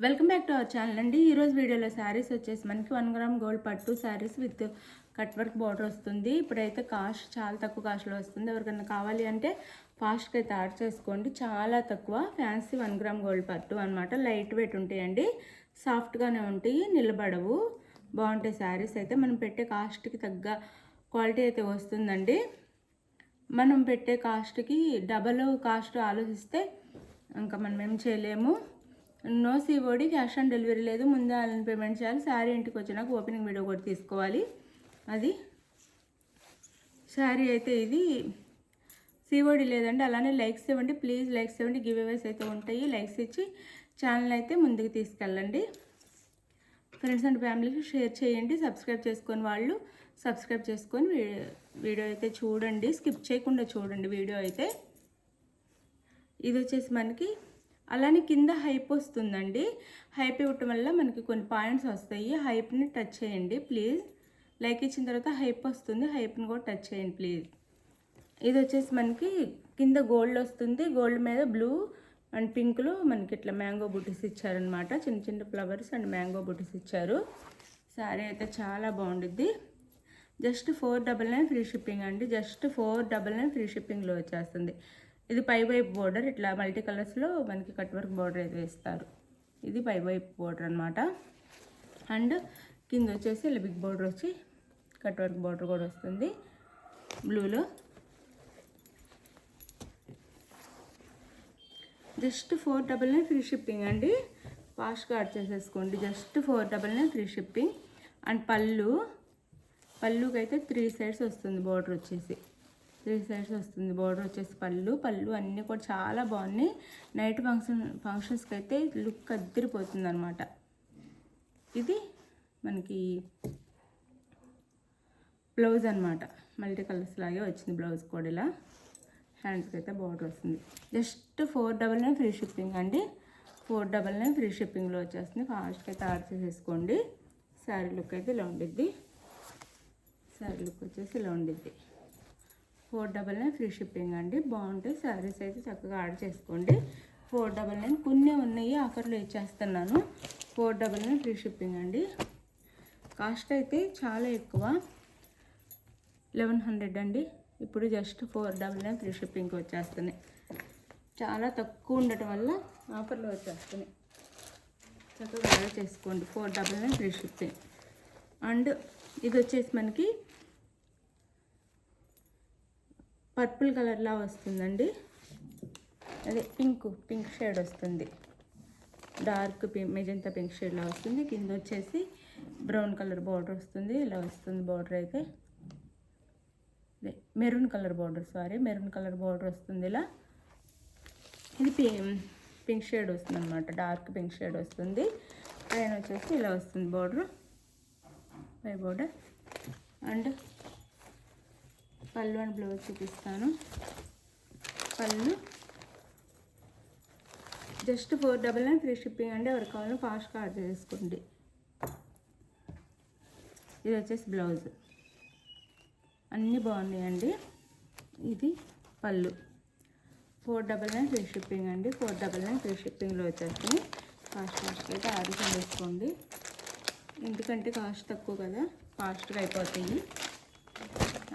Welcome back to our channel అండి. ఈరోజు వీడియోలో శారీస్ వచ్చేసి మనకి 1 గ్రామ్ గోల్డ్ పట్టు saris with cut work border వస్తుంది. ఇప్పుడైతే కాస్ట్ చాలా తక్కువ కాస్ట్లో వస్తుంది. ఎవరికైనా కావాలి అంటే ఫాస్ట్గా అయితే ఆర్డర్ చేసుకోండి. చాలా తక్కువ ఫ్యాన్సీ 1 గ్రామ్ గోల్డ్ పట్టు అనమాట. లైట్ వెయిట్ ఉంటాయండి, సాఫ్ట్గానే ఉంటాయి, నిలబడవు, బాగుంటాయి శారీస్ అయితే. మనం పెట్టే కాస్ట్కి తగ్గ క్వాలిటీ అయితే వస్తుందండి. మనం పెట్టే కాస్ట్కి డబల్ కాస్ట్ ఆలోచిస్తే ఇంకా మనం ఏం చేయలేము. No COD, cash on delivery లేదు. ముందే ఆన్లైన్ పేమెంట్ చేయాలి. శారీ ఇంటికి వచ్చినాక ఓపెనింగ్ వీడియో కూడా తీసుకోవాలి. అది శారీ అయితే ఇది సిఓడి లేదండి. అలానే లైక్స్ ఇవ్వండి ప్లీజ్, లైక్స్ ఇవ్వండి. గివ్ అవేస్ అయితే ఉంటాయి. లైక్స్ ఇచ్చి ఛానల్ అయితే ముందుకు తీసుకెళ్ళండి. ఫ్రెండ్స్ అండ్ ఫ్యామిలీకి షేర్ చేయండి. సబ్స్క్రైబ్ చేసుకొని వాళ్ళు సబ్స్క్రైబ్ చేసుకొని వీడియో అయితే చూడండి, స్కిప్ చేయకుండా చూడండి వీడియో అయితే. ఇది వచ్చేసి మనకి అలానే కింద హైప్ వస్తుందండి. హైప్ ఇవ్వటం వల్ల మనకి కొన్ని పాయింట్స్ వస్తాయి. హైప్ని టచ్ చేయండి ప్లీజ్. లైక్ ఇచ్చిన తర్వాత హైప్ వస్తుంది, హైప్ని కూడా టచ్ చేయండి ప్లీజ్. ఇది వచ్చేసి మనకి కింద గోల్డ్ వస్తుంది. గోల్డ్ మీద బ్లూ అండ్ పింక్లో మనకి ఇట్లా మ్యాంగో బుటీస్ ఇచ్చారనమాట. చిన్న చిన్న ఫ్లవర్స్ అండ్ మ్యాంగో బుటీస్ ఇచ్చారు. శారీ అయితే చాలా బాగుంటుంది. జస్ట్ 499 ఫ్రీ షిప్పింగ్ అండి. జస్ట్ 499 ఫ్రీ షిప్పింగ్లో వచ్చేస్తుంది. ఇది పై వైపు బోర్డర్ ఇట్లా మల్టీ కలర్స్లో మనకి కట్ వర్క్ బోర్డర్ అయితే వేస్తారు. ఇది పై వైపు బోర్డర్ అనమాట. అండ్ కింద వచ్చేసి ఇలా బిగ్ బోర్డర్ వచ్చి కట్ వర్క్ బోర్డర్ కూడా వస్తుంది బ్లూలో. జస్ట్ 499 ఫ్రీ షిప్పింగ్ అండి. ఫాస్ట్గా ఆర్డర్ చేసేసుకోండి. Just 499 free shipping. అండ్ పళ్ళుకి అయితే 3 సైడ్స్ వస్తుంది బోర్డర్ వచ్చేసి. 3 సైడ్స్ వస్తుంది బోర్డర్ వచ్చేసి. పళ్ళు అన్నీ కూడా చాలా బాగున్నాయి. నైట్ ఫంక్షన్స్కి అయితే లుక్ అద్దరిపోతుంది అనమాట. ఇది మనకి బ్లౌజ్ అనమాట. మల్టీ కలర్స్ లాగే వచ్చింది బ్లౌజ్ కూడా. ఇలా హ్యాండ్స్కి అయితే బోర్డర్ వస్తుంది. జస్ట్ 499 ఫ్రీ షిప్పింగ్ అండి. 499 ఫ్రీ షిప్పింగ్లో వచ్చేస్తుంది. ఫాస్ట్గా అయితే ఆర్డర్ చేసేసుకోండి. శారీ లుక్ అయితే ఇలా ఉండిద్ది. శారీ లుక్ వచ్చేసి ఇలా ఉండిద్ది. 499 ఫ్రీ షిప్పింగ్ అండి. బాగుంటాయి శారీస్ అయితే, చక్కగా ఆర్డర్ చేసుకోండి. 499 కొన్ని ఉన్నాయి, ఆఫర్లో ఇచ్చేస్తున్నాను. 499 ఫ్రీ షిప్పింగ్ అండి. కాస్ట్ అయితే చాలా ఎక్కువ, 1100 అండి. ఇప్పుడు జస్ట్ 499 ఫ్రీ షిప్పింగ్కి వచ్చేస్తున్నాయి. చాలా తక్కువ ఉండటం వల్ల ఆఫర్లో వచ్చేస్తున్నాయి. చక్కగా ఆర్డర్ చేసుకోండి. 499 ఫ్రీ షిప్పింగ్. అండ్ ఇది వచ్చేసి మనకి పర్పుల్ కలర్లా వస్తుందండి. అదే పింక్ షేడ్ వస్తుంది. డార్క్ మెజంతా పింక్ షేడ్లా వస్తుంది. కింద వచ్చేసి బ్రౌన్ కలర్ బార్డర్ వస్తుంది. ఇలా వస్తుంది బార్డర్ అయితే. మెరూన్ కలర్ బార్డర్ వస్తుంది ఇలా. ఇది పింక్ షేడ్ వస్తుంది అనమాట. డార్క్ పింక్ షేడ్ వస్తుంది. పైన వచ్చేసి ఇలా వస్తుంది బార్డర్, పై బార్డర్. అండ్ పళ్ళు అండ్ బ్లౌజ్ చూపిస్తాను. పళ్ళు జస్ట్ 499 ఫ్రీ షిప్పింగ్ అండి. ఎవరికి కావాలో ఫాస్ట్గా ఆర్డర్ చేసుకోండి. ఇది వచ్చేసి బ్లౌజ్. అన్నీ బాగున్నాయండి. ఇది పళ్ళు. 499 ఫ్రీ షిప్పింగ్ అండి. 499 ఫ్రీ షిప్పింగ్లో వచ్చేస్తుంది. ఫాస్ట్గా అయితే ఆర్డర్ చేసుకోండి. ఎందుకంటే కాస్ట్ తక్కువ కదా, ఫాస్ట్గా అయిపోతాయి.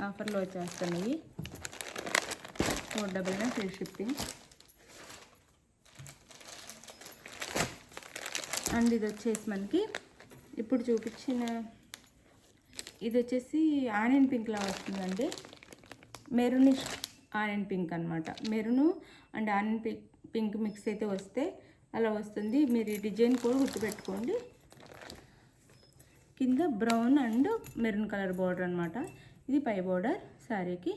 ఆఫర్లో వచ్చేస్తున్నాయి. 499 ఫ్రీ షిప్పింగ్. అండ్ ఇది వచ్చేసి మనకి ఇప్పుడు చూపించిన ఇది వచ్చేసి ఆనియన్ పింక్లా వస్తుందండి. మెరూనిష్ ఆనియన్ పింక్ అనమాట. Maroon and onion pink mix అయితే వస్తే అలా వస్తుంది. మీరు ఈ డిజైన్ కూడా గుర్తుపెట్టుకోండి. కింద brown and maroon colour border అనమాట. ఇది పై బార్డర్ శారీకి.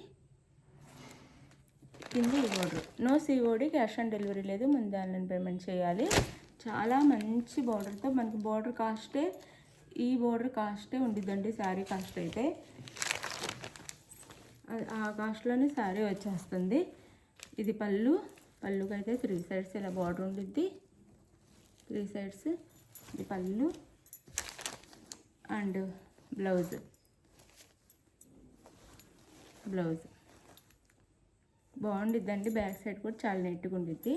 కింద ఈ border. No COD, cash on delivery లేదు. ముందు ఆన్లైన్ పేమెంట్ చేయాలి. చాలా మంచి బార్డర్తో మనకి ఈ బార్డర్ కాస్టే ఉండిద్దండి. శారీ కాస్ట్ అయితే ఆ కాస్ట్లోనే శారీ వచ్చేస్తుంది. ఇది పళ్ళుకి అయితే 3 సైడ్స్ ఇలా బార్డర్ ఉండిద్ది. 3 సైడ్స్. ఇది పళ్ళు అండ్ బ్లౌజ్ బాగుండిద్దండి. బ్యాక్ సైడ్ కూడా చాలా నీట్గా ఉండిద్ది.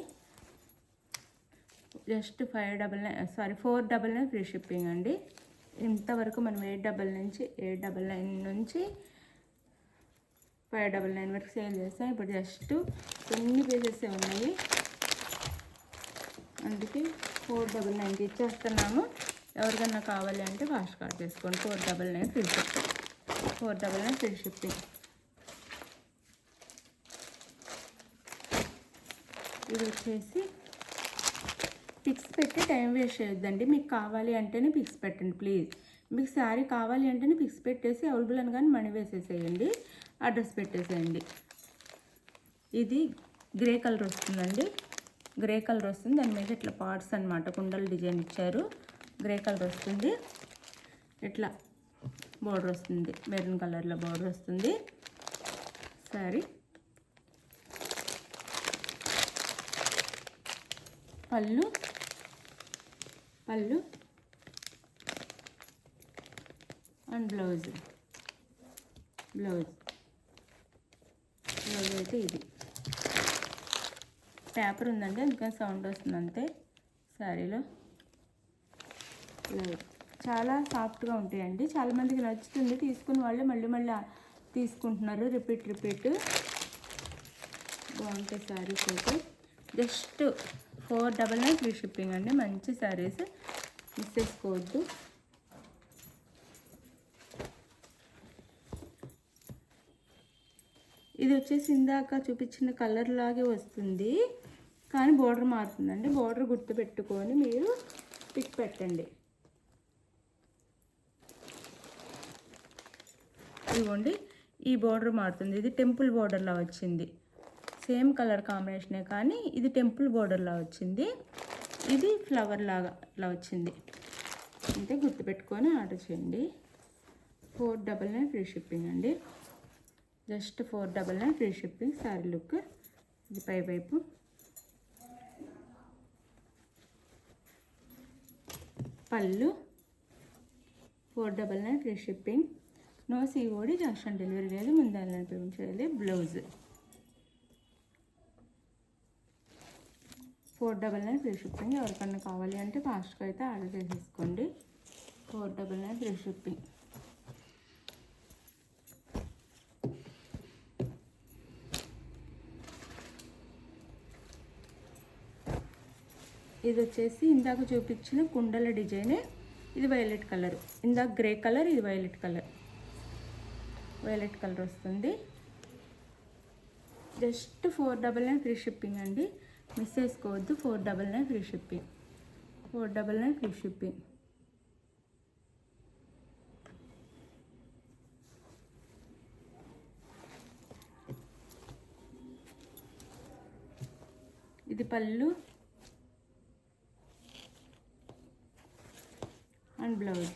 జస్ట్ 499 ఫ్రీ షిప్పింగ్ అండి. ఇంతవరకు మనం 899 నుంచి 599 వరకు సేల్ చేస్తాం. ఇప్పుడు జస్ట్ కొన్ని పీసెస్ ఉన్నాయి, అందుకే 499కి ఇచ్చేస్తున్నాము. ఎవరికన్నా కావాలి అంటే ఫాస్ట్ కార్డ్ చేసుకోండి. 499 ఫ్రీ షిప్పింగ్, 499 ఫ్రీ షిప్పింగ్. ఇది వచ్చేసి పిక్స్ పెట్టి టైం వేస్ట్ చేయొద్దండి. మీకు కావాలి అంటేనే పిక్స్ పెట్టండి ప్లీజ్. మీకు శారీ కావాలి అంటేనే పిక్స్ పెట్టేసి అవైలబుల్ అని కానీ మనీ వేసేసేయండి, అడ్రస్ పెట్టేసేయండి. ఇది గ్రే కలర్ వస్తుందండి, గ్రే కలర్ వస్తుంది. దాని మీద ఇట్లా పార్ట్స్ అనమాట, కుండలు డిజైన్ ఇచ్చారు. గ్రే కలర్ వస్తుంది, ఇట్లా బోర్డర్ వస్తుంది, మెరూన్ కలర్లో బోర్డర్ వస్తుంది శారీ. పళ్ళు అండ్ బ్లౌజ్ అయితే ఇది పేపర్ ఉందండి, అందుకని సౌండ్ వస్తుంది అంతే. శారీలో బ్లౌజ్ చాలా సాఫ్ట్గా ఉంటాయండి, చాలామందికి నచ్చుతుంది. తీసుకున్న వాళ్ళు మళ్ళీ తీసుకుంటున్నారు, రిపీట్ బాగుంటాయి శారీస్ అయితే. జస్ట్ 499 ఫ్రీ షిప్పింగ్ అండి. మంచి శారీస్ మిస్ చేసుకోవద్దు. ఇది వచ్చేసి ఇందాక చూపించిన కలర్ లాగే వస్తుంది, కానీ బోర్డర్ మారుతుందండి. బోర్డర్ గుర్తు పెట్టుకొని మీరు పిక్ పెట్టండి. ఇదిగోండి, ఈ బోర్డర్ మారుతుంది. ఇది టెంపుల్ బోర్డర్లా వచ్చింది, సేమ్ కలర్ కాంబినేషనే కానీ ఇది టెంపుల్ బోర్డర్లా వచ్చింది, ఇది ఫ్లవర్ లాగా ఇట్లా వచ్చింది. అంటే గుర్తుపెట్టుకొని ఆర్డర్ చేయండి. 499 ఫ్రీ షిప్పింగ్ అండి. Just 499 free shipping. Sari look ఇది పై వైపు. పళ్ళు 499 free shipping. No COD, cash on delivery లేదు, ముందు పేమెంట్ చేయాలి. Blouse 499 free shipping. ఎవరికన్నా కావాలి అంటే ఫాస్ట్గా అయితే ఆర్డర్ చేసేసుకోండి. 499 ఫ్రీ షిప్పింగ్. ఇది వచ్చేసి ఇందాక చూపించిన కుండల డిజైనే. ఇది వైలెట్ కలర్, ఇందాక గ్రే కలర్, ఇది వైలెట్ కలర్ వస్తుంది. జస్ట్ 499 ఫ్రీ షిప్పింగ్ అండి, మిస్ చేసుకోవద్దు. 499 ఫ్రీ షిప్పింగ్, 499 ఫ్రీ షిప్పింగ్. ఇది పళ్ళు అండ్ బ్లౌజ్.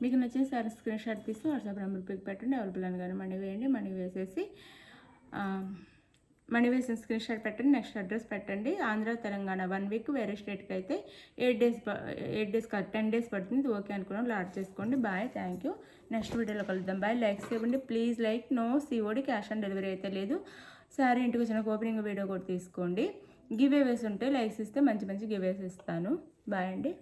మీకు నచ్చిన సారీ స్క్రీన్ షాట్ తీసి వాట్సాప్ నెంబర్ పిక్ పెట్టండి. అవైలబుల్ అని కానీ మనీ వేయండి. మనీ వేసేసి మనీ వేసిన స్క్రీన్ షాట్ పెట్టండి. నెక్స్ట్ అడ్రస్ పెట్టండి. ఆంధ్ర తెలంగాణ 1 వీక్, వేరే స్టేట్కి అయితే 8 డేస్ కాదు 10 డేస్ పడుతుంది. ఓకే అనుకున్నాం, లాడ్ చేసుకోండి. Bye, thank you. నెక్స్ట్ వీడియోలో కలుద్దాం. బాయ్. లైక్స్ ఇవ్వండి please. Like. No COD, cash on delivery అయితే లేదు. సారీ ఇంటికి వచ్చిన ఓపెనింగ్ వీడియో కూడా తీసుకోండి. గివ్ అవేస్ ఉంటే లైక్స్ ఇస్తే మంచి గివ్ అవేస్ ఇస్తాను. బాయ్ అండి.